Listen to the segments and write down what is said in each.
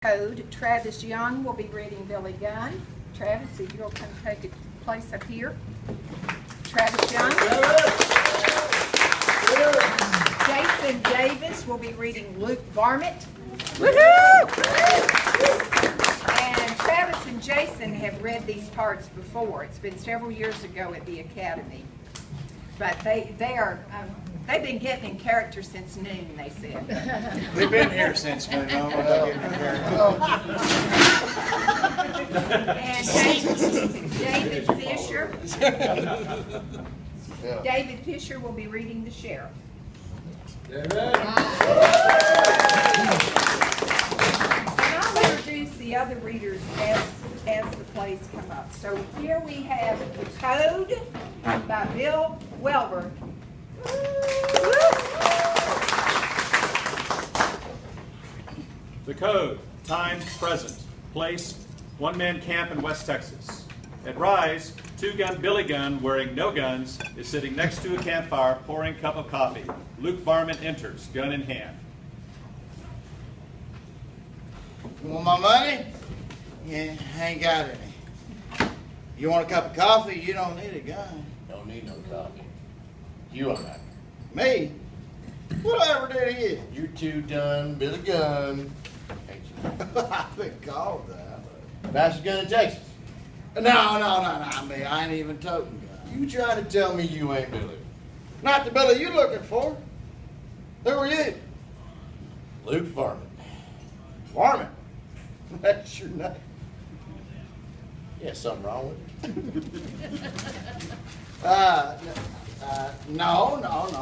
Code. Travis Young will be reading Billy Gunn. Travis, if you'll come take a place up here. Travis Young. Jason Davis will be reading Luke Varmint. Woohoo! And Travis and Jason have read these parts before. It's been several years ago at the Academy. But they've been getting in character since noon, they said. They've been here since noon. And David Fisher. David Fisher will be reading The Sheriff. And I'll introduce the other readers as the plays come up. So here we have The Code by Bill Welber. The Code, time, present, place, one-man camp in West Texas. At Rise, two-gun Billy Gunn, wearing no guns, is sitting next to a campfire pouring a cup of coffee. Luke Varmint enters, gun in hand. You want my money? Yeah, I ain't got any. You want a cup of coffee? You don't need a gun. Don't need no coffee. You on that. Me? What I ever did to you? You two done, Billy Gunn. Ain't you? I've been called that. Fastest gun in Texas. No, I ain't even toting guns. You trying to tell me you ain't Billy? Not the Billy you looking for. Who are you? Luke Varmint. Varmint. That's your name. Yeah, something wrong with No.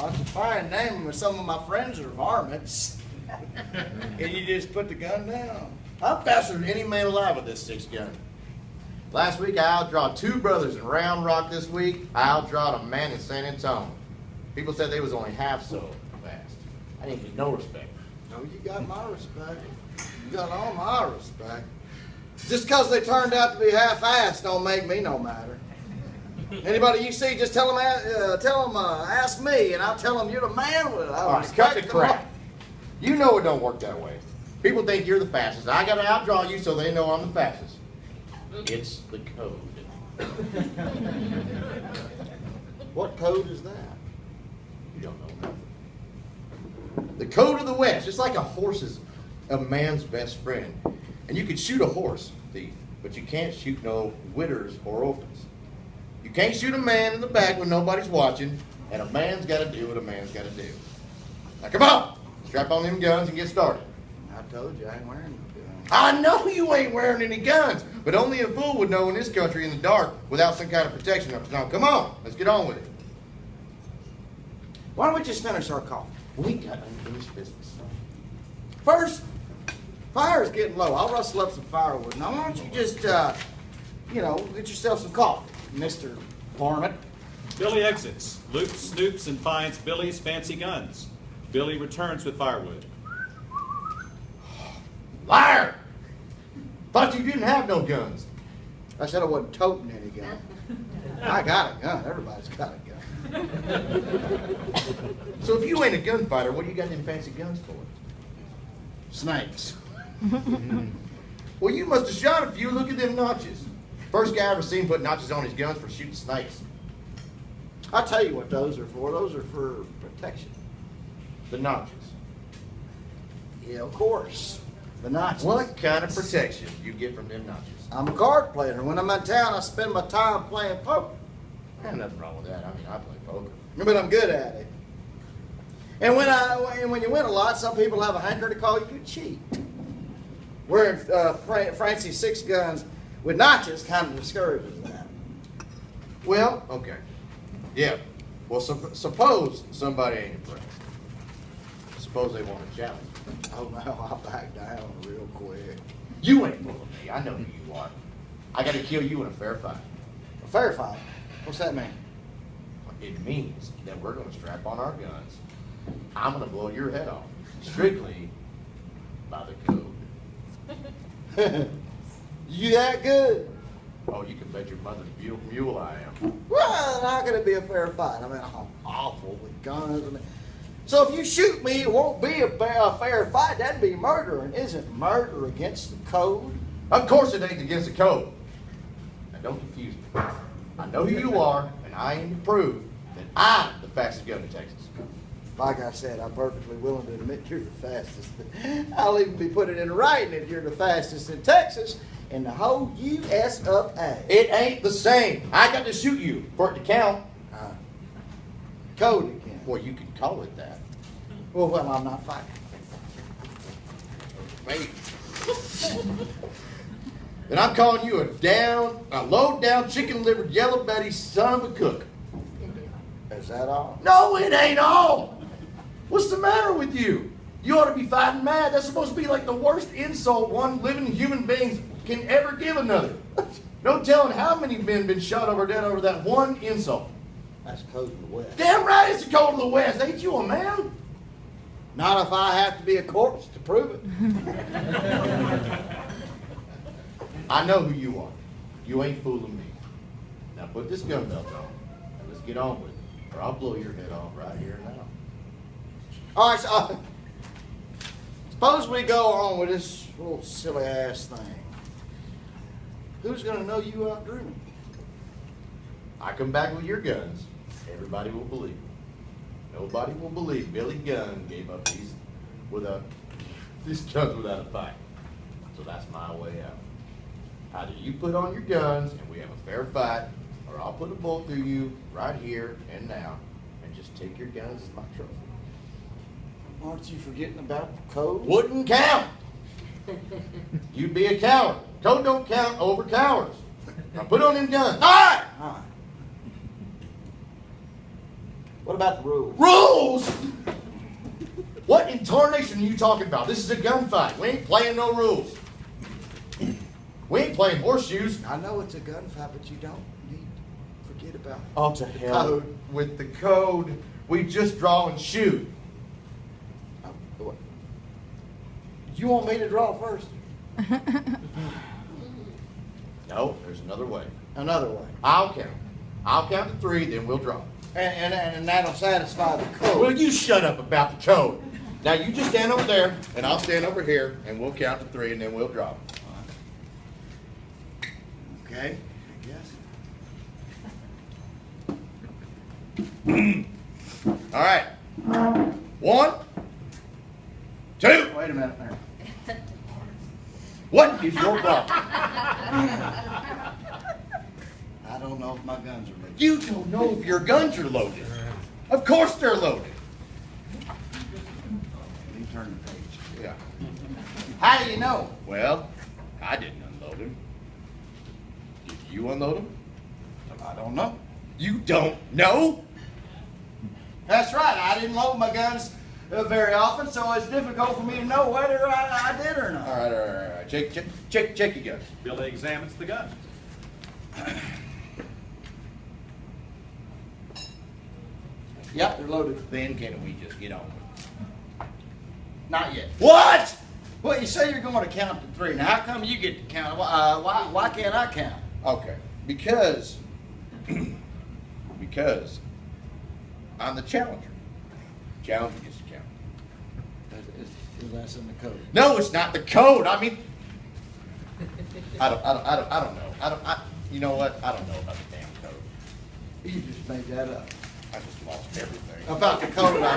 It's a fine name. Some of my friends are varmints. And you just put the gun down. I'm faster than any man alive with this 6-gun. Last week I outdrawed 2 brothers in Round Rock. This week I outdrawed a man in San Antonio. People said they was only half so fast. I didn't get no respect. No, you got my respect. You got all my respect. Just because they turned out to be half-assed don't make me no matter. Anybody you see, just tell them, ask me, and I'll tell them you're the man with it. All right, cut the crap. You know it don't work that way. People think you're the fastest. I got to outdraw you so they know I'm the fastest. It's the code. What code is that? You don't know nothing. The code of the West. Just like a horse is a man's best friend. And you can shoot a horse thief, but you can't shoot no widders or orphans. You can't shoot a man in the back when nobody's watching, and a man's got to do what a man's got to do. Now come on, strap on them guns and get started. I told you I ain't wearing no gun. I know you ain't wearing any guns, but only a fool would know in this country in the dark without some kind of protection. Now come on, let's get on with it. Why don't we just finish our coffee? We got unfinished business. First, fire's getting low. I'll rustle up some firewood. Now, why don't you just, get yourself some coffee, Mr. Varmint. Billy exits. Luke snoops and finds Billy's fancy guns. Billy returns with firewood. Liar! Thought you didn't have no guns. I said I wasn't toting any gun. I got a gun. Everybody's got a gun. So if you ain't a gunfighter, what do you got them fancy guns for? Snakes. Well, you must have shot a few. Look at them notches. First guy I ever seen put notches on his guns for shooting snakes. I'll tell you what those are for. Those are for protection. The notches. Yeah, of course. The notches. What kind of protection you get from them notches? I'm a card player. When I'm in town, I spend my time playing poker. There's nothing wrong with that. I mean, I play poker. But I'm good at it. And when you win a lot, some people have a hanker to call you cheap. Wearing fancy 6 guns with notches kind of discourages that. Well, okay. Yeah. Well, suppose somebody ain't impressed. Suppose they want a challenge. Oh no, I'll back down real quick. You ain't fooling me. I know who you are. I got to kill you in a fair fight. A fair fight? What's that mean? It means that we're going to strap on our guns. I'm going to blow your head off. Strictly by the code. You that good? Oh, you can bet your mother's mule I am. Well, not going to be a fair fight. I mean, I'm awful with guns. So if you shoot me, it won't be a fair fight. That'd be murder. And isn't murder against the code? Of course it ain't against the code. Now don't confuse me. I know who you are, and I aim to prove that I'm the fastest gun in Texas. Like I said, I'm perfectly willing to admit you're the fastest. But I'll even be putting in writing that you're the fastest in Texas in the whole U.S. of A. It ain't the same. I got to shoot you for it to count. Code again. Well, you can call it that. Well, I'm not fighting. Maybe. Then I'm calling you a low-down, chicken-livered, yellow Betty son of a cook. Is that all? No, it ain't all. What's the matter with you? You ought to be fighting mad. That's supposed to be like the worst insult one living human being can ever give another. No telling how many men been shot over dead over that one insult. That's code of the West. Damn right it's the code of the West. Ain't you a man? Not if I have to be a corpse to prove it. I know who you are. You ain't fooling me. Now put this gun belt on and let's get on with it, or I'll blow your head off right here and now. All right, so suppose we go on with this little silly ass thing. Who's gonna know you outdrew me? I come back with your guns, everybody will believe. Nobody will believe Billy Gunn gave up these guns without a fight. So that's my way out. Either you put on your guns and we have a fair fight, or I'll put a bullet through you right here and now and just take your guns as my trophy. Aren't you forgetting about the code? Wouldn't count. You'd be a coward. Code don't count over cowards. Now put on them guns. All right. All right. What about the rules? Rules? What in tarnation are you talking about? This is a gunfight. We ain't playing no rules. We ain't playing horseshoes. I know it's a gunfight, but you don't need to forget about it. Oh, to hell code. with the code. We just draw and shoot. What? You want me to draw first? No, there's another way. Another way. I'll count. I'll count to 3, then we'll draw. And that'll satisfy the code. Will you shut up about the code? Now you just stand over there, and I'll stand over here, and we'll count to 3, and then we'll draw. Okay, I guess. All right. 1, 2. Wait a minute there. What is your problem? I don't know if my guns are ready. You don't know if your guns are loaded. Of course they're loaded. Let me turn the page. Yeah. How do you know? Well, I didn't unload them. Did you unload them? I don't know. You don't know? That's right. I didn't load my guns very often, so it's difficult for me to know whether I did or not. All right. Check your guns. Billy examines the gun. Yep, they're loaded. Then can we just get on with it? Not yet. What? Well, you say you're going to count to 3. Now, how come you get to count? Why can't I count? Okay, because I'm the challenger. Challenger gets to count. That's in the code. No, it's not the code. I mean, I don't know. You know what? I don't know about the damn code. You just made that up. I just lost everything. About the code I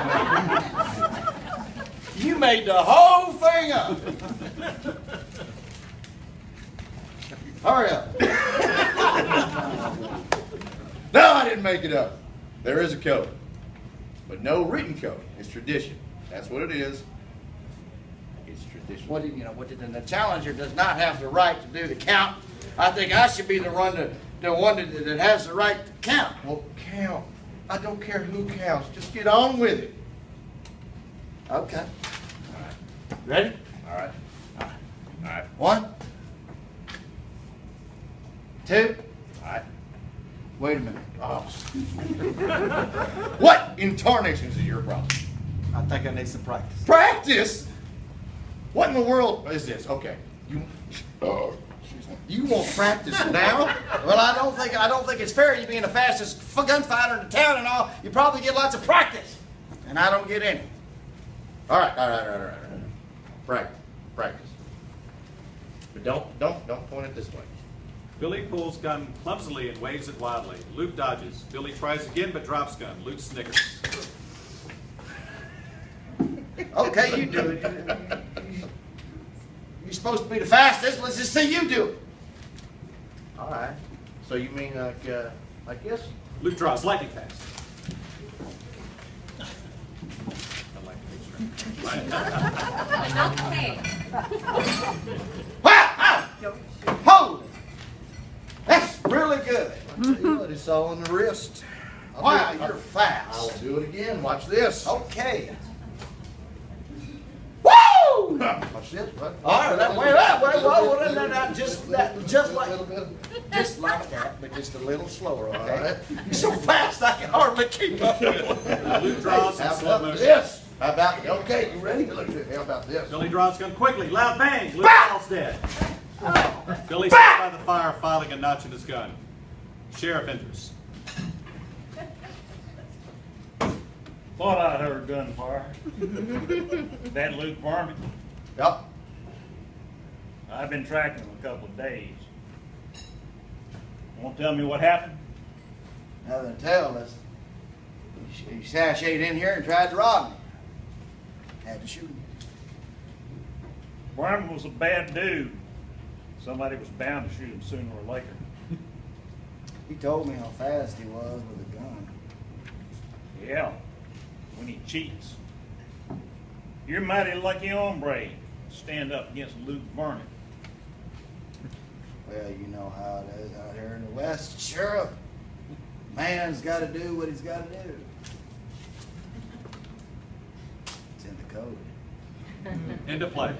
made. You made the whole thing up. Hurry up. No, I didn't make it up. There is a code, but no written code. It's tradition. That's what it is. It's tradition. The challenger does not have the right to do the count. I think I should be the one that has the right to count. Well, count. I don't care who counts. Just get on with it. Okay. All right. Ready? All right. All right. 1, 2. All right. Wait a minute. Oh. What in tarnations is your problem? I think I need some practice. Practice? What in the world is this? Okay. You want practice now? Well, I don't think it's fair. You being the fastest gunfighter in the town and all. You probably get lots of practice. and I don't get any. All right. Practice. But don't point it this way. Billy pulls gun clumsily and waves it wildly. Luke dodges. Billy tries again but drops gun. Luke snickers. Okay, you do it. You're supposed to be the fastest. Let's just see you do it. All right. So you mean like this? Luke draws lightning fast. I like to be straight. Wow! Hold it. That's really good. I tell you what, it's all in the wrist. Wow, you're I'll fast. do it again. Watch this. Okay. Woo! Watch this. All right, wait, just like that, but just a little slower, okay? You're so fast I can hardly keep up. Luke draws in How slow about motion. this? How about, okay, you ready? Look at it. How about this? Billy draws gun quickly. Loud bang. Luke falls dead. Billy sits by the fire, filing a notch in his gun. Sheriff enters. Thought I heard gunfire. That Luke Varmint. Yep. I've been tracking him a couple of days. Won't tell me what happened? Nothing to tell us. He sashayed in here and tried to rob me. Had to shoot him. Varmint was a bad dude. Somebody was bound to shoot him sooner or later. He told me how fast he was with a gun. Yeah, when he cheats. You're a mighty lucky hombre to stand up against Luke Varmint. Well, you know how it is out here in the West, Sheriff. Man's got to do what he's got to do. It's in the code. End of play.